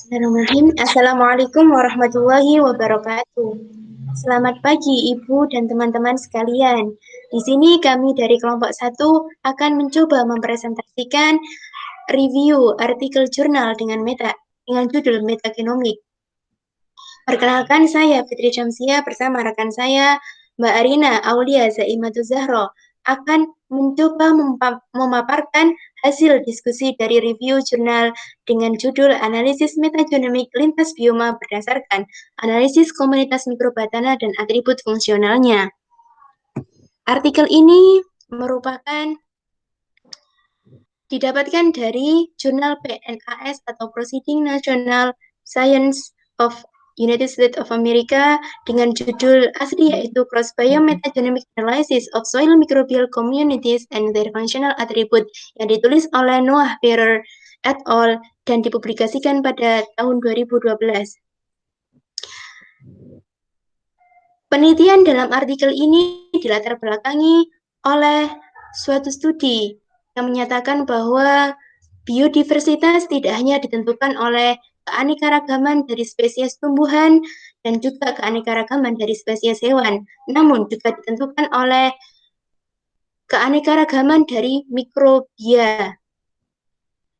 Bismillahirrahmanirrahim. Assalamualaikum warahmatullahi wabarakatuh. Selamat pagi Ibu dan teman-teman sekalian. Di sini kami dari kelompok 1 akan mencoba mempresentasikan review artikel jurnal dengan judul Metagenomik. Perkenalkan saya Fitri Syamsia bersama rekan saya Mbak Arina Aulia Zaimatu Zahro akan mencoba memaparkan hasil diskusi dari review jurnal dengan judul Analisis Metagenomik Lintas Bioma berdasarkan analisis komunitas mikrobatana dan atribut fungsionalnya. Artikel ini didapatkan dari jurnal PNAS atau Proceeding National Science of United States of America dengan judul asli yaitu Cross Biometagenomic Analysis of Soil Microbial Communities and Their Functional Attribute yang ditulis oleh Noah Ferrer et al. Dan dipublikasikan pada tahun 2012. Penelitian dalam artikel ini dilatar belakangi oleh suatu studi yang menyatakan bahwa biodiversitas tidak hanya ditentukan oleh keanekaragaman dari spesies tumbuhan dan juga keanekaragaman dari spesies hewan, namun juga ditentukan oleh keanekaragaman dari mikrobia.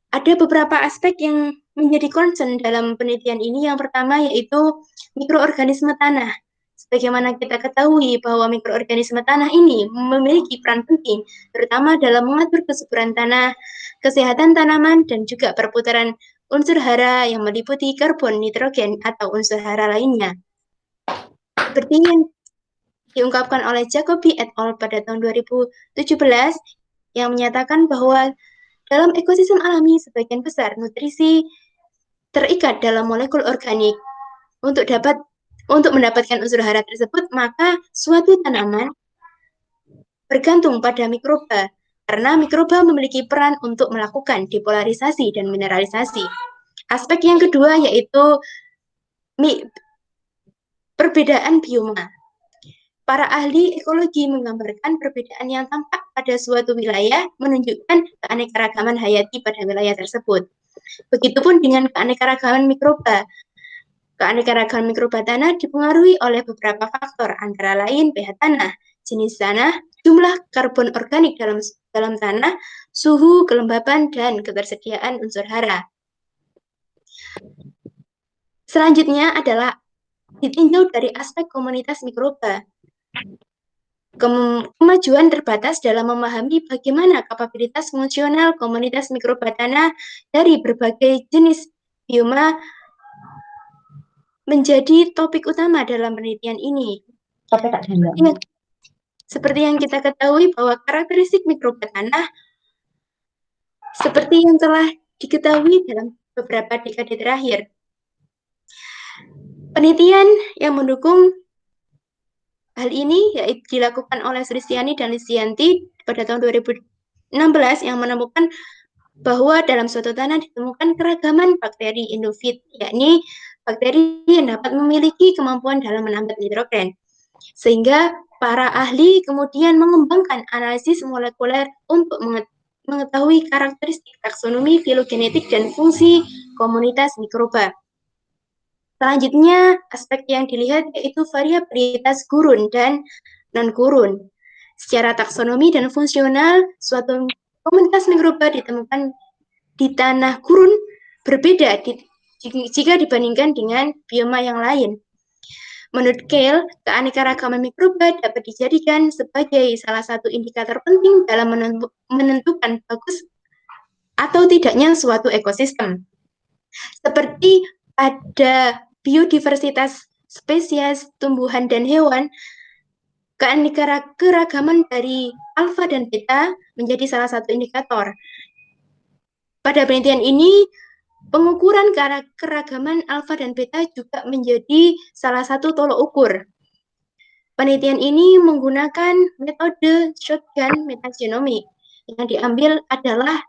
Ada beberapa aspek yang menjadi concern dalam penelitian ini. Yang pertama yaitu mikroorganisme tanah. Sebagaimana kita ketahui bahwa mikroorganisme tanah ini memiliki peran penting, terutama dalam mengatur kesuburan tanah, kesehatan tanaman, dan juga perputaran unsur hara yang meliputi karbon, nitrogen, atau unsur hara lainnya. Seperti yang diungkapkan oleh Jacobi et al. Pada tahun 2017, yang menyatakan bahwa dalam ekosistem alami, sebagian besar nutrisi terikat dalam molekul organik. Untuk mendapatkan unsur hara tersebut, maka suatu tanaman bergantung pada mikroba, karena mikroba memiliki peran untuk melakukan depolarisasi dan mineralisasi. Aspek yang kedua yaitu perbedaan bioma. Para ahli ekologi menggambarkan perbedaan yang tampak pada suatu wilayah menunjukkan keanekaragaman hayati pada wilayah tersebut. Begitupun dengan keanekaragaman mikroba. Keanekaragaman mikroba tanah dipengaruhi oleh beberapa faktor, antara lain pH tanah, jenis tanah, jumlah karbon organik dalam tanah, suhu, kelembaban, dan ketersediaan unsur hara. Selanjutnya adalah ditinjau dari aspek komunitas mikroba. Kemajuan terbatas dalam memahami bagaimana kapabilitas fungsional komunitas mikroba tanah dari berbagai jenis bioma menjadi topik utama dalam penelitian ini. Seperti yang kita ketahui bahwa karakteristik mikroba tanah seperti yang telah diketahui dalam beberapa dekade terakhir. Penelitian yang mendukung hal ini yaitu dilakukan oleh Sulistiani dan Listianti pada tahun 2016 yang menemukan bahwa dalam suatu tanah ditemukan keragaman bakteri endofit, yakni bakteri yang dapat memiliki kemampuan dalam menangkap nitrogen. Sehingga para ahli kemudian mengembangkan analisis molekuler untuk mengetahui karakteristik taksonomi, filogenetik, dan fungsi komunitas mikroba. Selanjutnya, aspek yang dilihat yaitu variabilitas gurun dan non-gurun. Secara taksonomi dan fungsional, suatu komunitas mikroba ditemukan di tanah gurun berbeda jika dibandingkan dengan bioma yang lain. Menurut Kale, keanekaragaman mikroba dapat dijadikan sebagai salah satu indikator penting dalam menentukan bagus atau tidaknya suatu ekosistem. Seperti pada biodiversitas spesies tumbuhan dan hewan, keanekaragaman dari alfa dan beta menjadi salah satu indikator. Pada penelitian ini, pengukuran keragaman alfa dan beta juga menjadi salah satu tolok ukur. Penelitian ini menggunakan metode shotgun metagenomic yang diambil adalah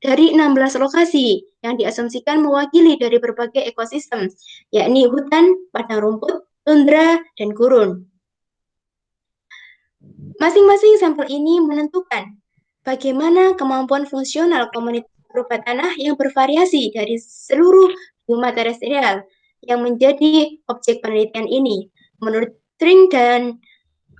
dari 16 lokasi yang diasumsikan mewakili dari berbagai ekosistem, yakni hutan, padang rumput, tundra, dan gurun. Masing-masing sampel ini menentukan bagaimana kemampuan fungsional komunitas mikroba tanah yang bervariasi dari seluruh bioma terestrial yang menjadi objek penelitian ini. Menurut Tring dan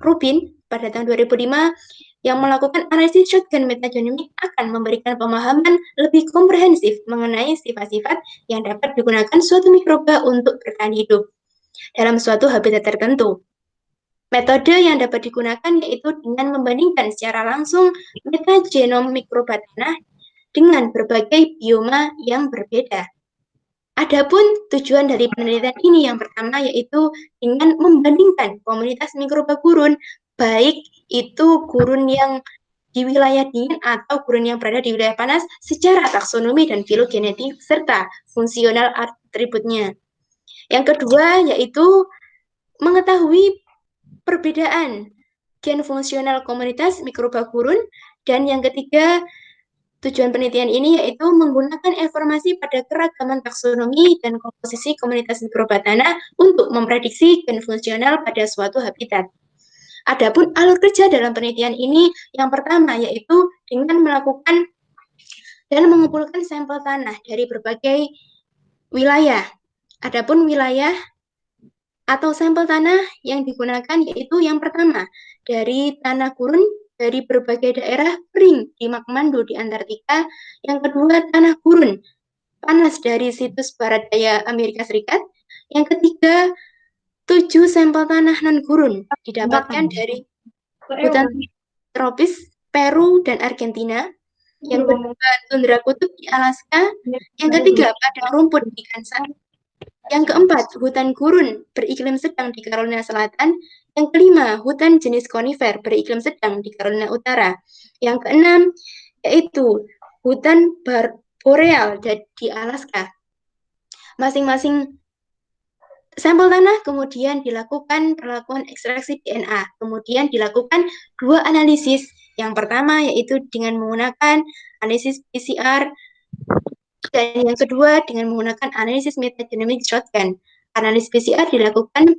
Rubin pada tahun 2005, yang melakukan analisis shotgun metagenomic akan memberikan pemahaman lebih komprehensif mengenai sifat-sifat yang dapat digunakan suatu mikroba untuk bertahan hidup dalam suatu habitat tertentu. Metode yang dapat digunakan yaitu dengan membandingkan secara langsung metagenom mikroba tanah dengan berbagai bioma yang berbeda. Adapun tujuan dari penelitian ini yang pertama yaitu dengan membandingkan komunitas mikroba gurun, baik itu gurun yang di wilayah dingin atau gurun yang berada di wilayah panas secara taksonomi dan filogenetik serta fungsional atributnya. Yang kedua yaitu mengetahui perbedaan gen fungsional komunitas mikroba gurun, dan yang ketiga tujuan penelitian ini yaitu menggunakan informasi pada keragaman taksonomi dan komposisi komunitas mikroba tanah untuk memprediksi gen fungsional pada suatu habitat. Adapun alur kerja dalam penelitian ini yang pertama yaitu dengan melakukan dan mengumpulkan sampel tanah dari berbagai wilayah. Adapun wilayah atau sampel tanah yang digunakan yaitu yang pertama dari tanah gurun dari berbagai daerah kering di Makmandu di Antartika, yang kedua tanah gurun panas dari situs barat daya Amerika Serikat, yang ketiga 7 sampel tanah non gurun didapatkan dari hutan tropis Peru dan Argentina, yang kedua tundra kutub di Alaska, yang ketiga padang rumput di Kansas, yang keempat, hutan gurun beriklim sedang di Carolina Selatan. Yang kelima, hutan jenis konifer beriklim sedang di Carolina Utara. Yang keenam, yaitu hutan boreal di Alaska. Masing-masing sampel tanah kemudian dilakukan perlakuan ekstraksi DNA. Kemudian dilakukan 2 analisis. Yang pertama yaitu dengan menggunakan analisis PCR, dan yang kedua dengan menggunakan analisis metagenomic shotgun. Analisis PCR dilakukan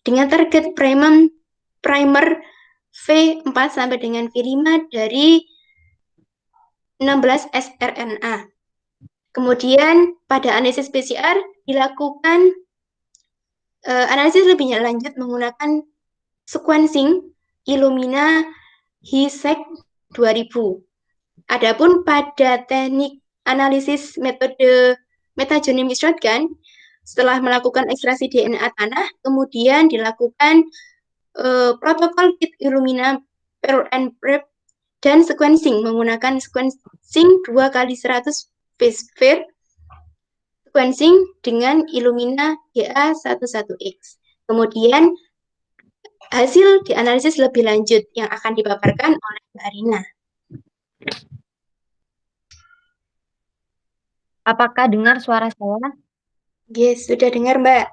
dengan target primer V4 sampai dengan V5 dari 16 sRNA. Kemudian pada analisis PCR dilakukan analisis lebih lanjut menggunakan sequencing Illumina HiSeq 2000. Adapun pada teknik analisis metode metagenomic shotgun, setelah melakukan ekstraksi DNA tanah, kemudian dilakukan protokol kit Illumina Pearl and Prep dan sequencing menggunakan sequencing 2x100 base pair sequencing dengan Illumina GA11X. Kemudian hasil dianalisis lebih lanjut yang akan dipaparkan oleh Mbak Arina. Apakah dengar suara saya? Yes, sudah dengar, Mbak.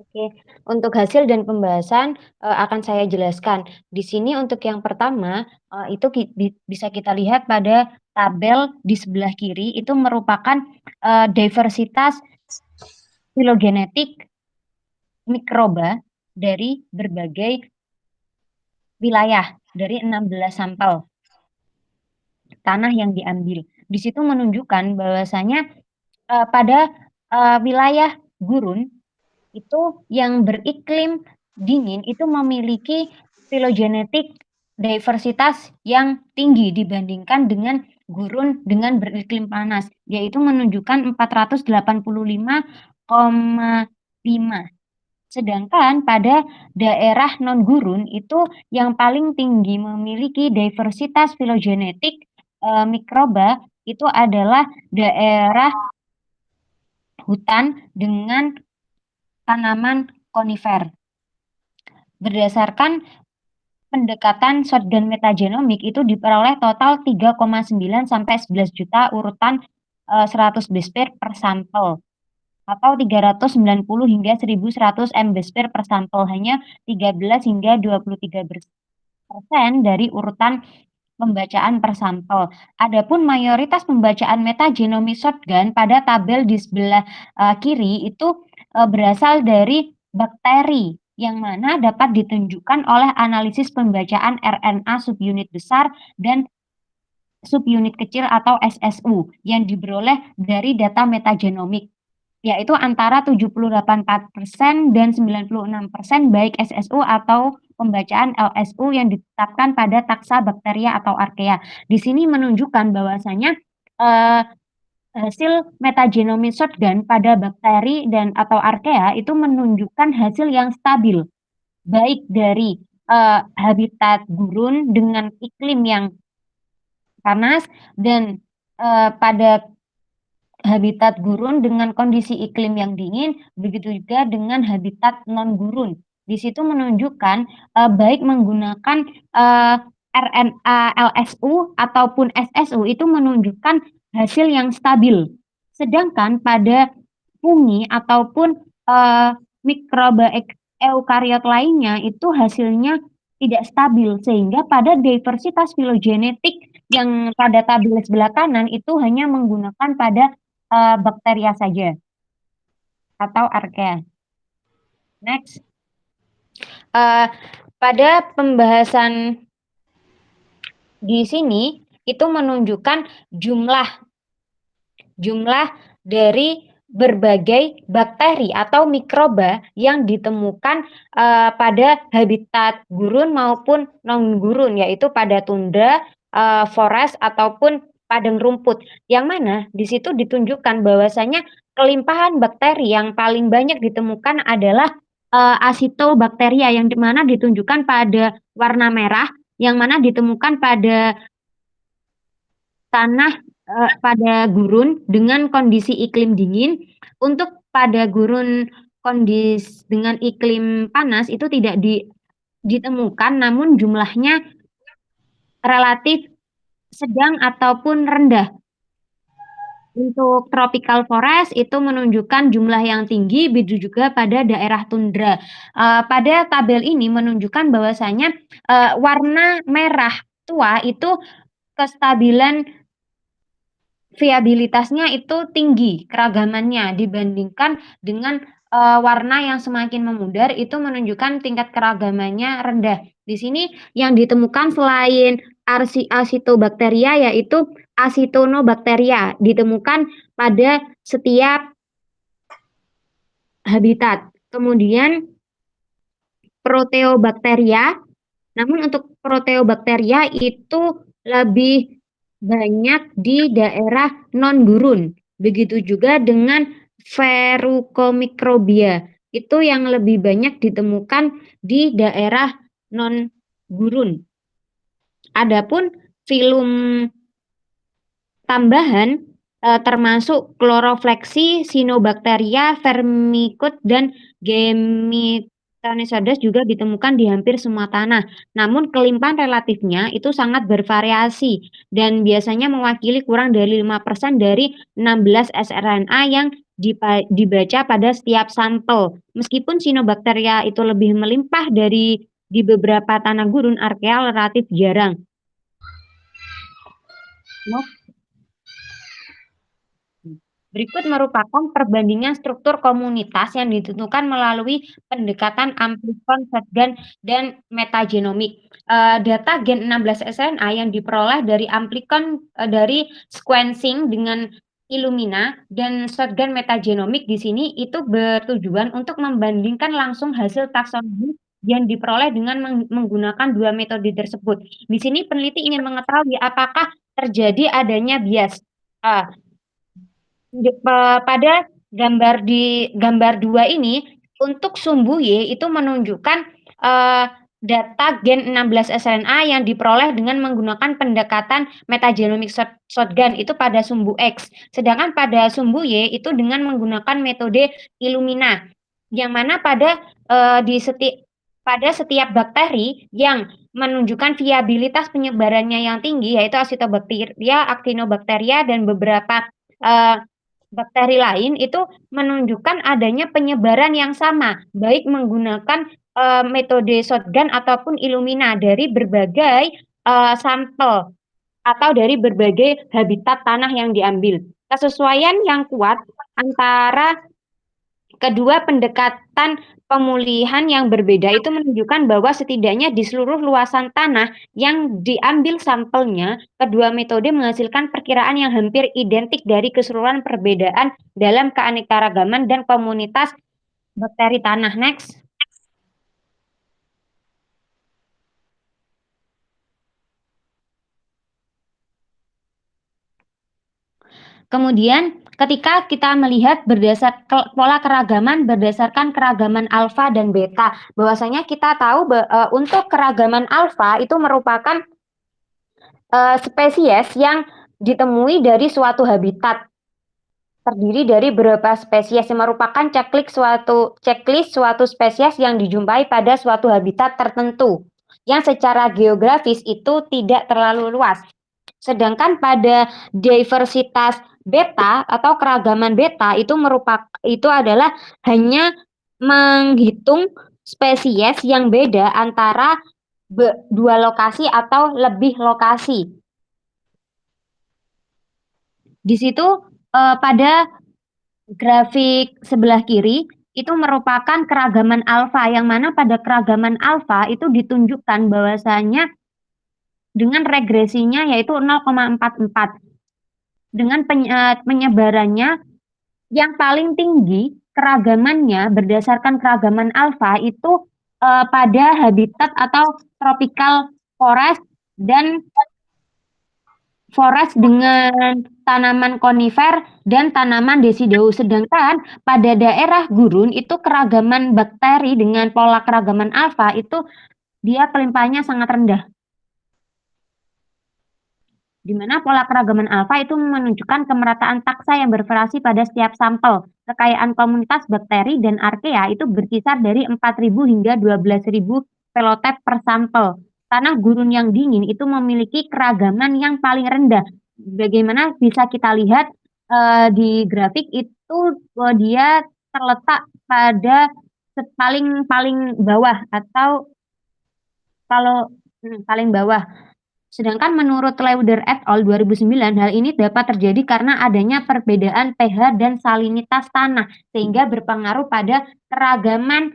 Oke, untuk hasil dan pembahasan akan saya jelaskan. Di sini untuk yang pertama itu bisa kita lihat pada tabel di sebelah kiri itu merupakan diversitas filogenetik mikroba dari berbagai wilayah dari 16 sampel tanah yang diambil. Di situ menunjukkan bahwasanya pada wilayah gurun itu yang beriklim dingin itu memiliki filogenetik diversitas yang tinggi dibandingkan dengan gurun dengan beriklim panas, yaitu menunjukkan 485,5. Sedangkan pada daerah non-gurun itu yang paling tinggi memiliki diversitas filogenetik mikroba itu adalah daerah hutan dengan tanaman konifer. Berdasarkan pendekatan shotgun metagenomik itu diperoleh total 3,9 sampai 11 juta urutan 100 base pair per sampel atau 390 hingga 1100 M base pair per sampel, hanya 13 hingga 23% dari urutan pembacaan per sampel. Adapun mayoritas pembacaan metagenomic shotgun pada tabel di sebelah kiri itu berasal dari bakteri yang mana dapat ditunjukkan oleh analisis pembacaan RNA subunit besar dan subunit kecil atau SSU yang diperoleh dari data metagenomik, yaitu antara 78% dan 96% baik SSU atau pembacaan LSU yang ditetapkan pada taksa bakteria atau archaea. Di sini menunjukkan bahwasanya hasil metagenomic shotgun pada bakteri dan atau archaea itu menunjukkan hasil yang stabil, baik dari habitat gurun dengan iklim yang panas dan pada habitat gurun dengan kondisi iklim yang dingin, begitu juga dengan habitat non-gurun. Di situ menunjukkan baik menggunakan RNA LSU ataupun SSU itu menunjukkan hasil yang stabil. Sedangkan pada fungi ataupun mikroba eukariot lainnya itu hasilnya tidak stabil, sehingga pada diversitas filogenetik yang pada tabel sebelah kanan itu hanya menggunakan pada bakteria saja atau archaea. Next, pada pembahasan di sini itu menunjukkan jumlah dari berbagai bakteri atau mikroba yang ditemukan pada habitat gurun maupun non-gurun, yaitu pada tundra, forest ataupun padang rumput. Yang mana di situ ditunjukkan bahwasanya kelimpahan bakteri yang paling banyak ditemukan adalah Acetobacteria, yang dimana ditunjukkan pada warna merah, yang mana ditemukan pada tanah pada gurun dengan kondisi iklim dingin. Untuk pada gurun kondisi dengan iklim panas itu tidak ditemukan, namun jumlahnya relatif sedang ataupun rendah. Untuk tropical forest itu menunjukkan jumlah yang tinggi, begitu juga pada daerah tundra. Pada tabel ini menunjukkan bahwasanya warna merah tua itu kestabilan viabilitasnya itu tinggi keragamannya dibandingkan dengan warna yang semakin memudar itu menunjukkan tingkat keragamannya rendah. Di sini yang ditemukan selain Acetobacteria yaitu Acetonobacteria, ditemukan pada setiap habitat. Kemudian Proteobacteria, namun untuk Proteobacteria itu lebih banyak di daerah non-gurun. Begitu juga dengan Verrucomicrobia, itu yang lebih banyak ditemukan di daerah non-gurun. Adapun filum tambahan termasuk Chloroflexi, Cyanobacteria, Vermicute, dan Gemmitonisodes juga ditemukan di hampir semua tanah. Namun kelimpahan relatifnya itu sangat bervariasi dan biasanya mewakili kurang dari 5% dari 16 sRNA yang dibaca pada setiap sampel. Meskipun Cyanobacteria itu lebih melimpah di beberapa tanah gurun, archaea relatif jarang. Berikut merupakan perbandingan struktur komunitas yang ditentukan melalui pendekatan amplikon, shotgun, dan metagenomik. Data gen 16 sRNA yang diperoleh dari amplikon dari sequencing dengan Illumina dan shotgun metagenomik di sini itu bertujuan untuk membandingkan langsung hasil taksonomi yang diperoleh dengan menggunakan dua metode tersebut. Di sini peneliti ingin mengetahui apakah terjadi adanya bias. Pada gambar 2 ini untuk sumbu Y itu menunjukkan data gen 16 sRNA yang diperoleh dengan menggunakan pendekatan metagenomic shotgun itu pada sumbu X. Sedangkan pada sumbu Y itu dengan menggunakan metode Illumina, yang mana pada setiap bakteri yang menunjukkan viabilitas penyebarannya yang tinggi, yaitu Acetobacteria, Actinobacteria, dan beberapa bakteri lain itu menunjukkan adanya penyebaran yang sama, baik menggunakan metode shotgun ataupun Illumina dari berbagai sampel atau dari berbagai habitat tanah yang diambil. Kesesuaian yang kuat antara kedua pendekatan pemulihan yang berbeda itu menunjukkan bahwa setidaknya di seluruh luasan tanah yang diambil sampelnya, kedua metode menghasilkan perkiraan yang hampir identik dari keseluruhan perbedaan dalam keanekaragaman dan komunitas bakteri tanah. Next. Kemudian ketika kita melihat pola keragaman berdasarkan keragaman alfa dan beta, bahwasanya kita tahu untuk keragaman alfa itu merupakan spesies yang ditemui dari suatu habitat, terdiri dari beberapa spesies yang merupakan checklist suatu spesies yang dijumpai pada suatu habitat tertentu yang secara geografis itu tidak terlalu luas. Sedangkan pada diversitas beta atau keragaman beta itu adalah hanya menghitung spesies yang beda antara dua lokasi atau lebih lokasi. Di situ pada grafik sebelah kiri itu merupakan keragaman alfa, yang mana pada keragaman alfa itu ditunjukkan bahwasanya dengan regresinya yaitu 0,44. Dengan penyebarannya yang paling tinggi keragamannya berdasarkan keragaman alfa itu pada habitat atau tropical forest dan forest dengan tanaman konifer dan tanaman desideus. Sedangkan pada daerah gurun itu keragaman bakteri dengan pola keragaman alfa itu dia kelimpahannya sangat rendah. Di mana pola keragaman alfa itu menunjukkan kemerataan taksa yang bervariasi pada setiap sampel. Kekayaan komunitas bakteri dan arkea itu berkisar dari 4.000 hingga 12.000 pelotip per sampel. Tanah gurun yang dingin itu memiliki keragaman yang paling rendah. Bagaimana bisa kita lihat di grafik itu dia terletak pada paling bawah atau kalau paling bawah. Sedangkan menurut Lauder et al. 2009, hal ini dapat terjadi karena adanya perbedaan pH dan salinitas tanah, sehingga berpengaruh pada keragaman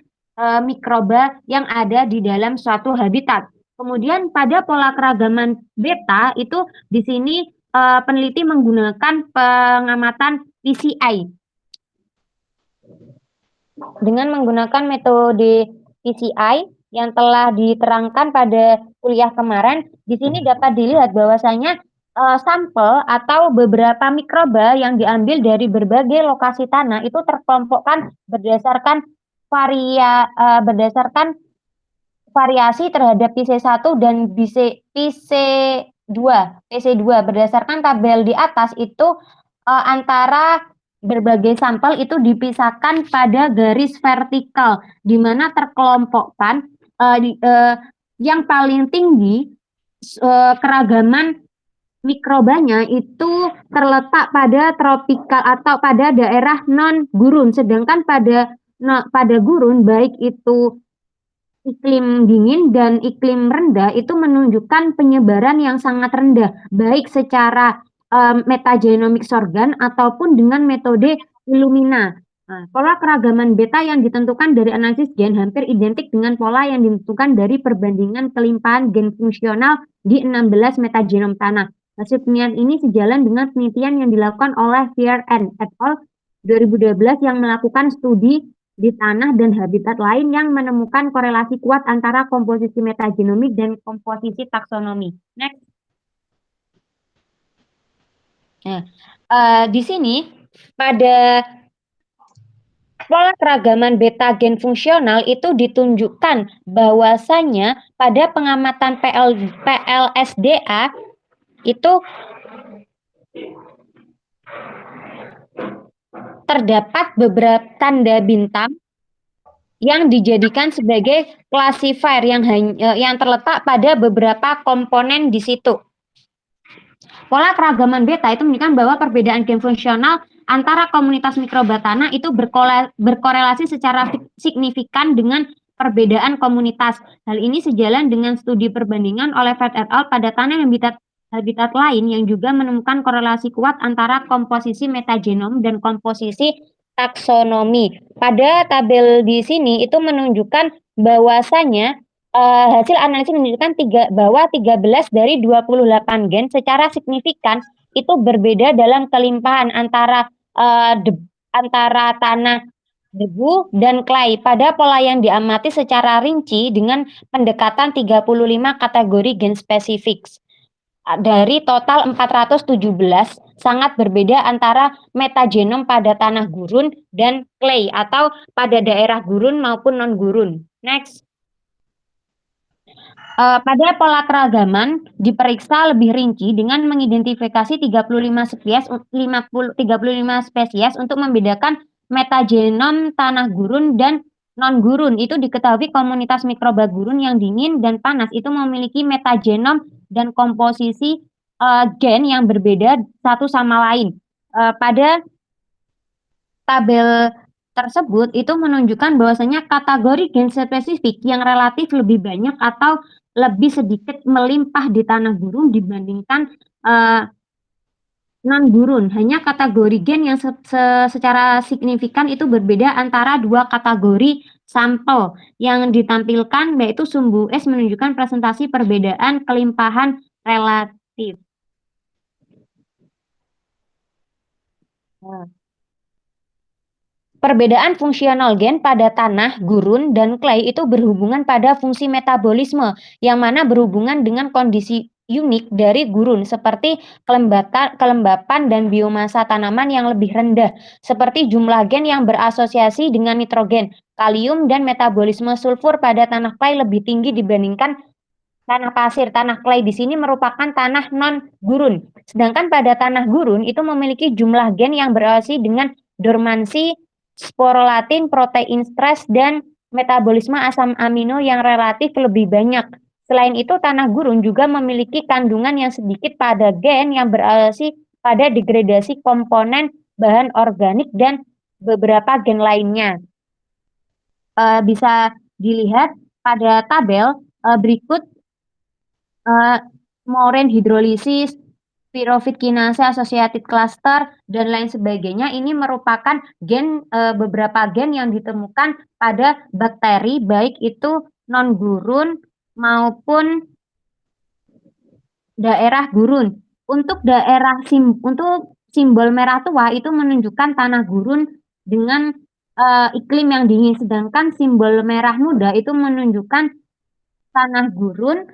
mikroba yang ada di dalam suatu habitat. Kemudian pada pola keragaman beta itu di sini peneliti menggunakan pengamatan PCI. Dengan menggunakan metode PCI yang telah diterangkan pada kuliah kemarin, di sini dapat dilihat bahwasanya sampel atau beberapa mikroba yang diambil dari berbagai lokasi tanah itu terkelompokkan berdasarkan variasi terhadap PC1 dan PC2 berdasarkan tabel di atas itu antara berbagai sampel itu dipisahkan pada garis vertikal, di mana terkelompokkan yang paling tinggi keragaman mikrobanya itu terletak pada tropikal atau pada daerah non gurun, sedangkan pada gurun baik itu iklim dingin dan iklim rendah itu menunjukkan penyebaran yang sangat rendah, baik secara metagenomic sorgan ataupun dengan metode Illumina. Nah, pola keragaman beta yang ditentukan dari analisis gen hampir identik dengan pola yang ditentukan dari perbandingan kelimpahan gen fungsional di 16 metagenom tanah. Hasil penelitian ini sejalan dengan penelitian yang dilakukan oleh Fier et al. 2012 yang melakukan studi di tanah dan habitat lain yang menemukan korelasi kuat antara komposisi metagenomik dan komposisi taksonomi. Next. Nah, di sini pada pola keragaman beta gen fungsional itu ditunjukkan bahwasanya pada pengamatan PLSDA itu terdapat beberapa tanda bintang yang dijadikan sebagai classifier yang terletak pada beberapa komponen di situ. Pola keragaman beta itu menunjukkan bahwa perbedaan gen fungsional antara komunitas mikroba tanah itu berkorelasi secara signifikan dengan perbedaan komunitas. Hal ini sejalan dengan studi perbandingan oleh Fier et al. Pada tanah habitat lain yang juga menemukan korelasi kuat antara komposisi metagenom dan komposisi taksonomi. Pada tabel di sini itu menunjukkan bahwasanya hasil analisis menunjukkan bahwa 13 dari 28 gen secara signifikan itu berbeda dalam kelimpahan antara antara tanah, debu, dan clay pada pola yang diamati secara rinci dengan pendekatan 35 kategori gen spesifik. Dari total 417, sangat berbeda antara metagenom pada tanah gurun dan clay atau pada daerah gurun maupun non-gurun. Next. Pada pola keragaman diperiksa lebih rinci dengan mengidentifikasi 35 spesies untuk membedakan metagenom tanah gurun dan non-gurun. Itu diketahui komunitas mikroba gurun yang dingin dan panas itu memiliki metagenom dan komposisi gen yang berbeda satu sama lain. Pada tabel tersebut itu menunjukkan bahwasanya kategori gen spesifik yang relatif lebih banyak atau lebih sedikit melimpah di tanah gurun dibandingkan non-gurun. Hanya kategori gen yang secara signifikan itu berbeda antara dua kategori sampel yang ditampilkan, yaitu sumbu S menunjukkan presentasi perbedaan kelimpahan relatif. Perbedaan fungsional gen pada tanah, gurun, dan clay itu berhubungan pada fungsi metabolisme, yang mana berhubungan dengan kondisi unik dari gurun, seperti kelembapan dan biomasa tanaman yang lebih rendah, seperti jumlah gen yang berasosiasi dengan nitrogen, kalium, dan metabolisme sulfur pada tanah clay lebih tinggi dibandingkan tanah pasir. Tanah clay di sini merupakan tanah non-gurun, sedangkan pada tanah gurun itu memiliki jumlah gen yang berasosiasi dengan dormansi, sporolatin, protein stres, dan metabolisme asam amino yang relatif lebih banyak. Selain itu, tanah gurun juga memiliki kandungan yang sedikit pada gen yang berasosiasi pada degradasi komponen bahan organik dan beberapa gen lainnya. Bisa dilihat pada tabel berikut. Moraine hidrolisis, pyruvate kinase associated cluster, dan lain sebagainya. Ini merupakan beberapa gen yang ditemukan pada bakteri, baik itu non-gurun maupun daerah gurun. Untuk simbol merah tua itu menunjukkan tanah gurun dengan iklim yang dingin, sedangkan simbol merah muda itu menunjukkan tanah gurun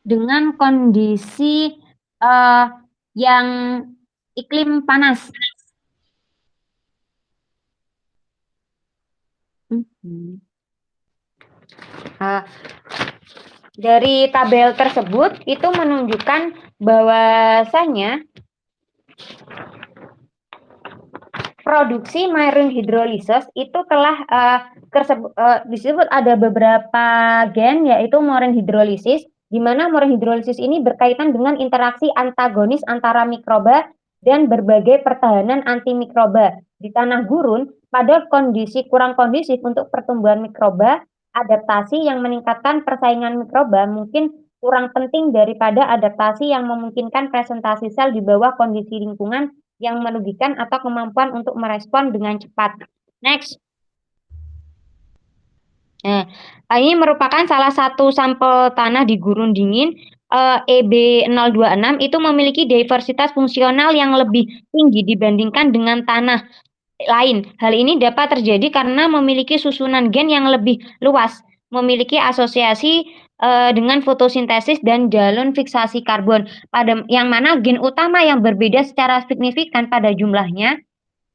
dengan kondisi yang iklim panas. Dari tabel tersebut itu menunjukkan bahwasanya produksi marine hydrolysis itu telah disebut ada beberapa gen, yaitu marine hydrolysis, di mana marine hydrolysis ini berkaitan dengan interaksi antagonis antara mikroba dan berbagai pertahanan antimikroba. Di tanah gurun, pada kondisi kurang kondusif untuk pertumbuhan mikroba, adaptasi yang meningkatkan persaingan mikroba mungkin kurang penting daripada adaptasi yang memungkinkan presentasi sel di bawah kondisi lingkungan yang merugikan atau kemampuan untuk merespon dengan cepat. Next. Nah, ini merupakan salah satu sampel tanah di gurun dingin. EB026 itu memiliki diversitas fungsional yang lebih tinggi dibandingkan dengan tanah lain. Hal ini dapat terjadi karena memiliki susunan gen yang lebih luas, memiliki asosiasi dengan fotosintesis dan jalur fiksasi karbon, yang mana gen utama yang berbeda secara signifikan pada jumlahnya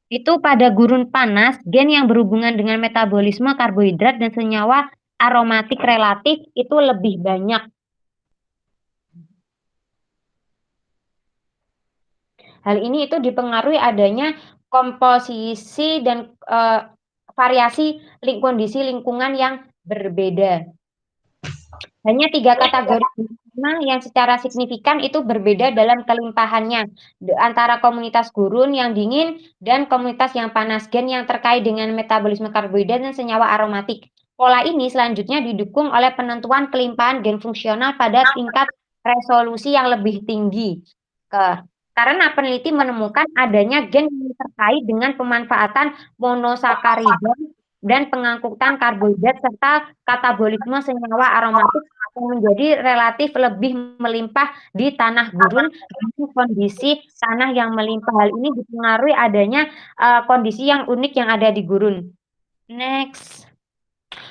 itu pada gurun panas, gen yang berhubungan dengan metabolisme karbohidrat dan senyawa aromatik relatif itu lebih banyak. Hal ini itu dipengaruhi adanya komposisi dan variasi kondisi lingkungan yang berbeda. Hanya 3 kategori yang secara signifikan itu berbeda dalam kelimpahannya antara komunitas gurun yang dingin dan komunitas yang panas, gen yang terkait dengan metabolisme karbohidrat dan senyawa aromatik. Pola ini selanjutnya didukung oleh penentuan kelimpahan gen fungsional pada tingkat resolusi yang lebih tinggi. Karena peneliti menemukan adanya gen yang terkait dengan pemanfaatan monosakarida dan pengangkutan karbohidrat serta katabolisme senyawa aromatik yang menjadi relatif lebih melimpah di tanah gurun dengan kondisi tanah yang melimpah. Hal ini dipengaruhi adanya kondisi yang unik yang ada di gurun. Next.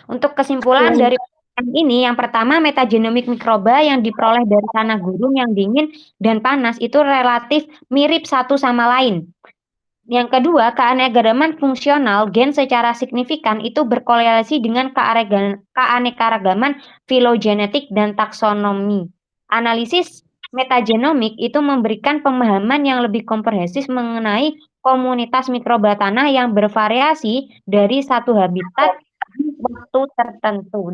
Untuk kesimpulan dari penelitian ini, yang pertama metagenomik mikroba yang diperoleh dari tanah gurun yang dingin dan panas itu relatif mirip satu sama lain. Yang kedua, keanekaragaman fungsional gen secara signifikan itu berkorelasi dengan keanekaragaman filogenetik dan taksonomi. Analisis metagenomik itu memberikan pemahaman yang lebih komprehensif mengenai komunitas mikroba tanah yang bervariasi dari satu habitat waktu tertentu.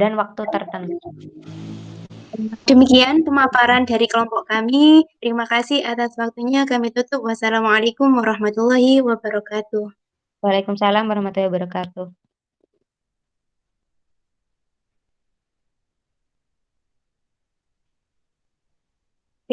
Demikian pemaparan dari kelompok kami. Terima kasih atas waktunya. Kami tutup. Wassalamualaikum warahmatullahi wabarakatuh. Waalaikumsalam warahmatullahi wabarakatuh.